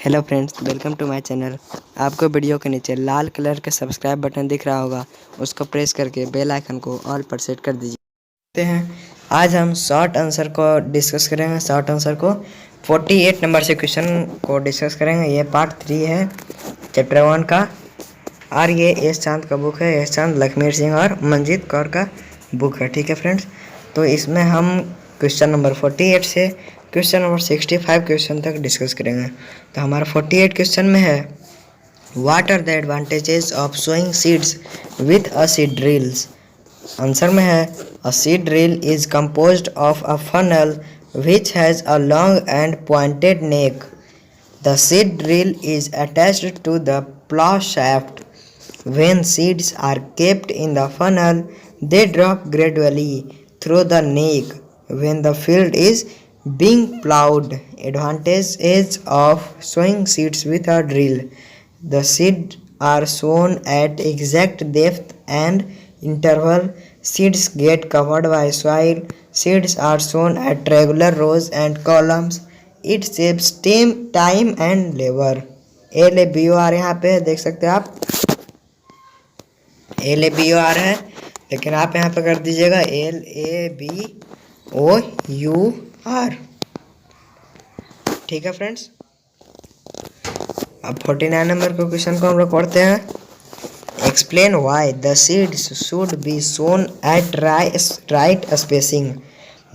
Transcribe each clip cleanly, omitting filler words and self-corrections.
Hello friends, welcome to my channel. आपको video के नीचे लाल कलर का सब्सक्राइब बटन दिख रहा होगा, उसको प्रेस करके बेल आइकन को ऑल पर सेट कर दीजिए। आज हम शॉर्ट आंसर को डिस्कस करेंगे। शॉर्ट आंसर को 48 नंबर से क्वेश्चन को डिस्कस करेंगे। ये पार्ट 3 है चैप्टर 1 का, और ये एस चांद का बुक है। एस चांद, लखमीर सिंह और मंजीत कौर का बुक है। ठीक है फ्रेंड्स, तो इसमें हम क्वेश्चन नंबर 48 से क्वेश्चन नंबर 65 क्वेश्चन तक डिस्कस करेंगे। तो हमारा 48 क्वेश्चन में है, what are the advantages of sowing seeds with a seed drills. Answer में है, a seed drill is composed of a funnel which has a long and pointed neck. The seed drill is attached to the plough shaft. When seeds are kept in the funnel, they drop gradually through the neck when the field is being ploughed. Advantages of sowing seeds with a drill. The seeds are sown at exact depth and interval. Seeds get covered by soil. Seeds are sown at regular rows and columns. It saves time and labor. LABOR यहाँ पे देख सकते हैं आप, LABOR है, लेकिन आप यहाँ पे कर दीजिएगा LABOUR। ठीक है फ्रेंड्स, अब 49 नंबर के क्वेश्चन को हम लोग पढ़ते हैं। Explain why the seeds should be sown at right spacing.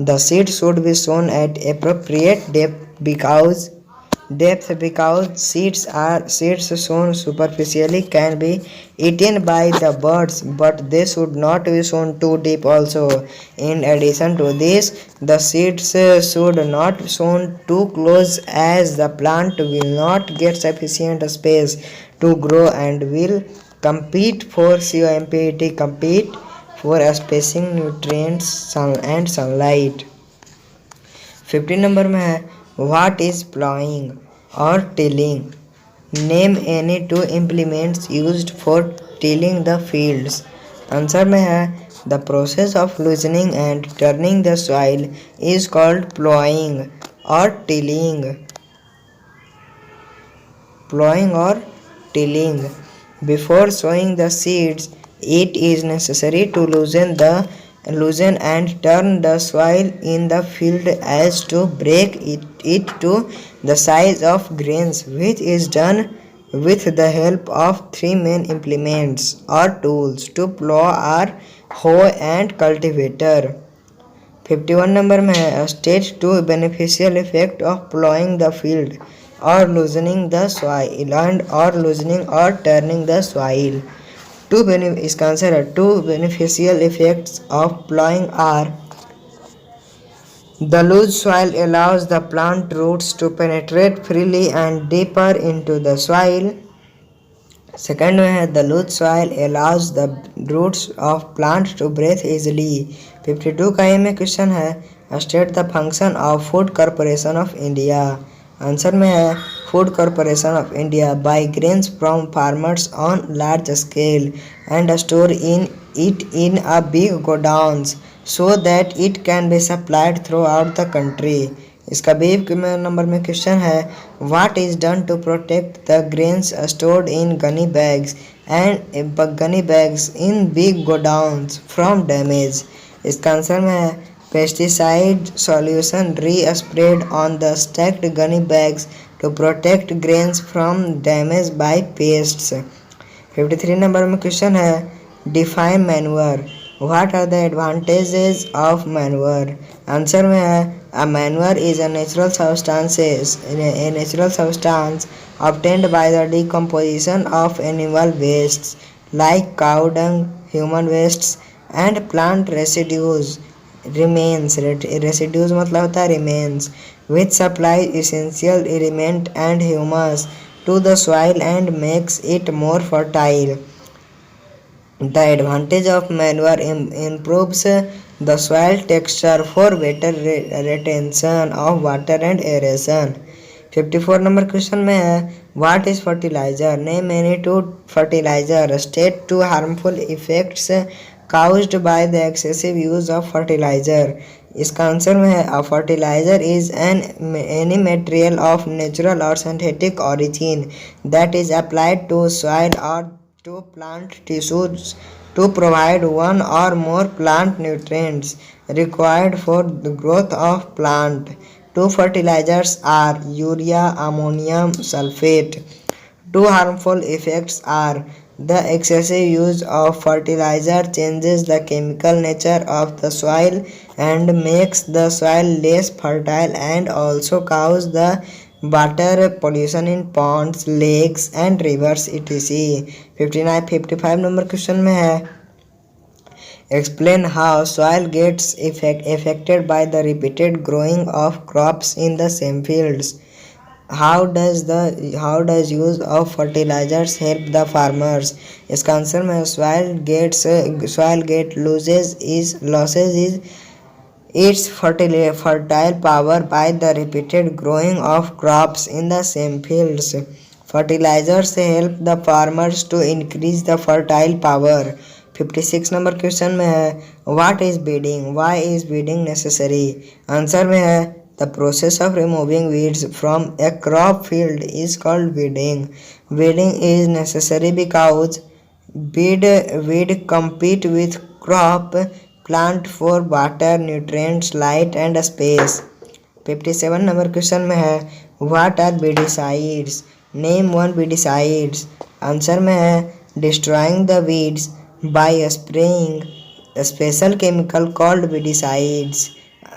The seed should be sown at appropriate depth because seeds sown superficially can be eaten by the birds, but they should not be sown too deep also. In addition to this, the seeds should not sown too close as the plant will not get sufficient space to grow and will compete for spacing, nutrients and sunlight. 15 number में है, what is ploughing और tilling. Name any two implements used for tilling the fields. Answer में है, the process of loosening and turning the soil is called ploughing और tilling. Ploughing और tilling. Before sowing the seeds, it is necessary to loosen and turn the soil in the field as to break it to the size of grains, which is done with the help of three main implements or tools: to plow or hoe and cultivator. 51 number में है, state two beneficial effect of plowing the field or loosening the soil or loosening or turning the soil. इसका answer है, two beneficial effects of ploughing are, the loose soil allows the plant roots to penetrate freely and deeper into the soil. Second में है, the loose soil allows the roots of plant to breathe easily. 52 का में question है, state the function of food corporation of India. Answer में है, food corporation of India buy grains from farmers on large scale and store it in a big godowns so that it can be supplied throughout the country. इसका 20 number में question है, what is done to protect the grains stored in gunny bags in big godowns from damage. इसका answer में है, pesticide solution re-sprayed on the stacked gunny bags to protect grains from damage by pests. 53 number में question है, define manure. What are the advantages of manure. Answer में है, a manure is a natural substance obtained by the decomposition of animal wastes like cow dung, human wastes and plant residues. Residues मतलब होता है remains, which supplies essential element and humus to the soil and makes it more fertile. The advantage of manure improves the soil texture for better retention of water and aeration. 54 number question में है, what is fertilizer. Name any two fertilizer. State two harmful effects caused by the excessive use of fertilizer. इसका answer में है a fertilizer is any material of natural और synthetic origin that is applied to soil और to plant tissues to provide one or more plant nutrients required for the growth of plant. Two fertilizers are urea ammonium sulfate. Two harmful effects are the excessive use of fertilizer changes the chemical nature of the soil and makes the soil less fertile and also cause the water pollution in ponds, lakes and rivers etc. 55 number question में है explain how soil gets affected by the repeated growing of crops in the same fields. How does use of fertilizers help the farmers? इसका answer में soil get losses is its fertile power by the repeated growing of crops in the same fields. Fertilizers help the farmers to increase the fertile power. 56 number question में है what is weeding, why is weeding necessary? Answer में है the process of removing weeds from a crop field is called weeding. Weeding is necessary because weed compete with crop plant for water, nutrients, light and space. 57 number question में है what are weedicides? Name one weedicides. Answer में है destroying the weeds by spraying a special chemical called weedicides.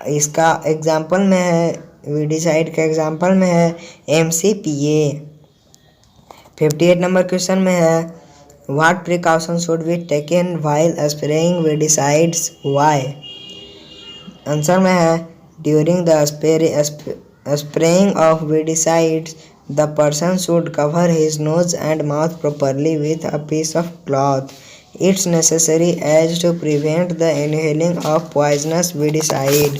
इसका example में है weedicide का example में है MCPA. 58 नंबर क्वेश्चन में है What precautions should be taken while spraying weedicides? Why? Answer में है during the spraying of weedicides, the person should cover his nose and mouth properly with a piece of cloth. It's necessary as to prevent the inhaling of poisonous weedicide.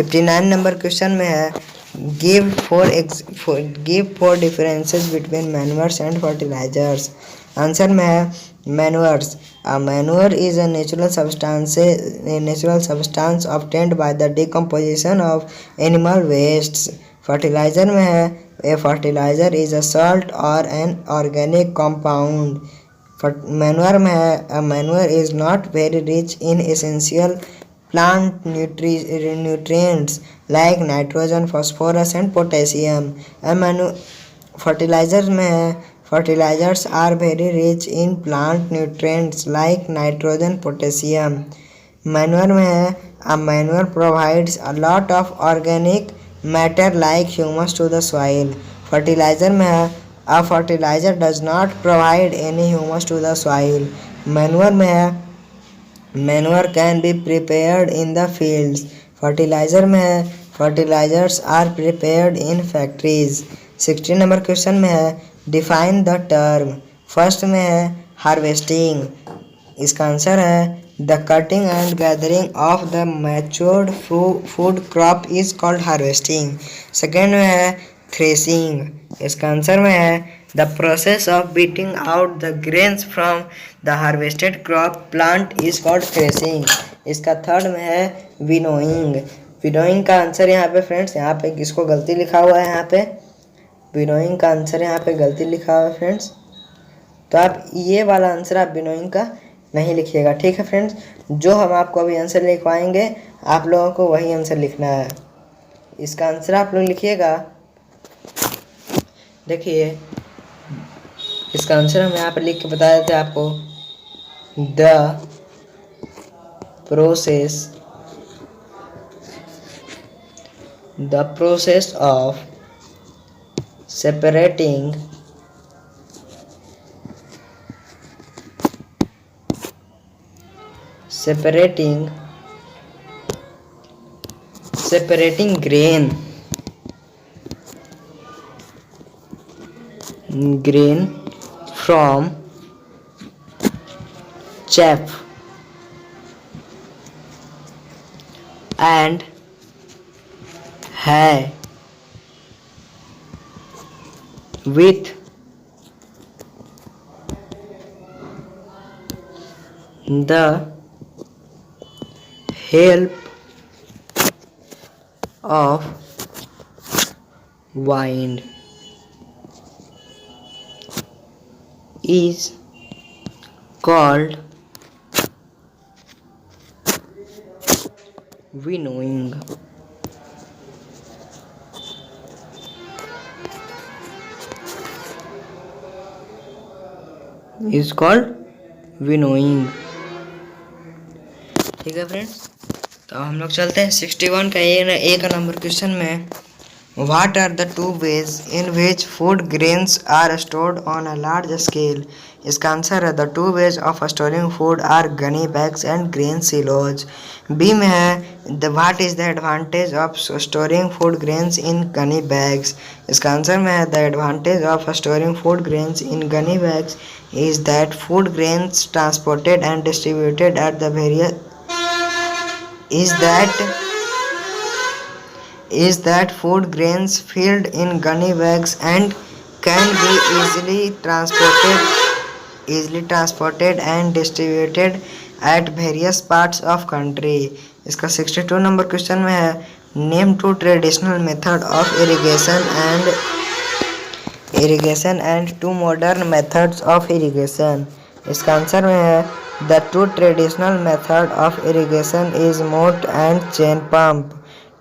59 number question में है give four differences between manures and fertilizers. Answer में है manures. A manure is a natural substance obtained by the decomposition of animal wastes. Fertilizer में है a fertilizer is a salt or an organic compound. Manure में है a manure is not very rich in essential plant nutrients like nitrogen, phosphorus and potassium. Fertilizer में है fertilizers are very rich in plant nutrients like nitrogen, potassium. Manure में है a manure provides a lot of organic matter like humus to the soil. Fertilizer में है a fertilizer does not provide any humus to the soil. Manure में है manure can be prepared in the fields. Fertilizer में है fertilizers are prepared in factories. 16 number question में है define the term. First में है हार्वेस्टिंग. इसका answer है the cutting and gathering of the matured food crop is called harvesting. Second में है थ्रेसिंग. इसका आंसर में है the process of beating out the grains from the harvested crop plant is called threshing. इसका third में है winnowing. Winnowing का answer यहाँ पे फ्रेंड्स, यहाँ पे किसको गलती लिखा हुआ है, यहाँ पे विनोइंग का आंसर यहाँ पे गलती लिखा हुआ है फ्रेंड्स. तो आप ये वाला आंसर आप विनोइंग का नहीं लिखिएगा, ठीक है फ्रेंड्स. जो हम आपको अभी आंसर लिखवाएंगे आप लोगों को वही आंसर लिखना है. इसका आंसर आप लोग लिखिएगा. देखिए इसका आंसर हम यहाँ पे लिख के बता देते हैं आपको. The process of separating grain from chaff and hay with the help of wind is called winnowing. Is called winnowing. ठीक है फ्रेंड्स, तो हम लोग चलते हैं 61 का ए का नंबर क्वेश्चन में। What are the two ways in which food grains are stored on a large scale? इसका आंसर है the two ways of storing food are gunny bags and grain silos. B में है the what is the advantage of storing food grains in gunny bags? इसका answer में है the advantage of storing food grains in gunny bags is that food grains transported and distributed at the various is that food grains filled in gunny bags and can be easily transported and distributed at various parts of country. इसका 62 number question में है name two traditional method of irrigation and two modern methods of irrigation. इसका answer में है the two traditional method of irrigation is मोट and chain pump.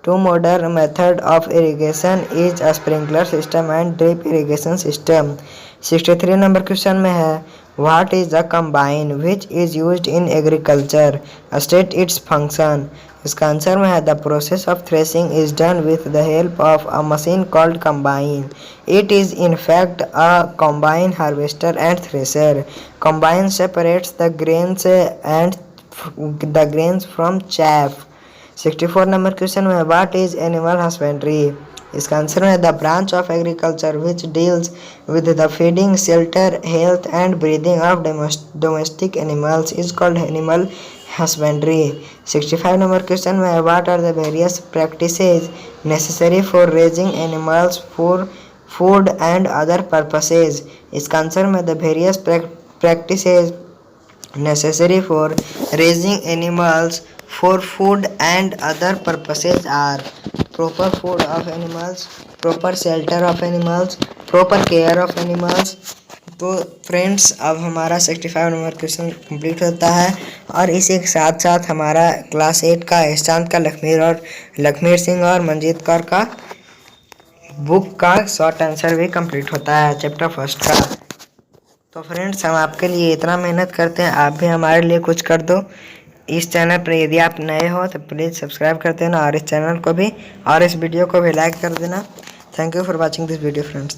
Two modern method of irrigation is a sprinkler system and drip irrigation system. 63 number question में है What is a combine which is used in agriculture? State its function. इसका answer में है The process of threshing is done with the help of a machine called combine. It is in fact a combine harvester and thresher. Combine separates the grains from chaff. 64 number question में what is animal husbandry? इसका answer है the branch of agriculture which deals with the feeding shelter health and breeding of domestic animals is called animal husbandry. 65 number question में what are the various practices necessary for raising animals for food and other purposes? इसका answer में the various practices necessary for raising animals for food and other purposes are proper food of animals, proper shelter of animals, proper care of animals. तो friends अब हमारा 65 number question complete होता है और इसी के साथ साथ हमारा क्लास 8 का एहसान का लखमीर सिंह और मंजीत कौर का बुक का शॉर्ट आंसर भी कंप्लीट होता है चैप्टर फर्स्ट का। तो फ्रेंड्स हम आपके लिए इतना मेहनत करते हैं, आप भी हमारे लिए कुछ कर दो। इस चैनल पर यदि आप नए हो तो प्लीज़ सब्सक्राइब कर देना और इस चैनल को भी और इस वीडियो को भी लाइक कर देना। Thank you for watching this video friends.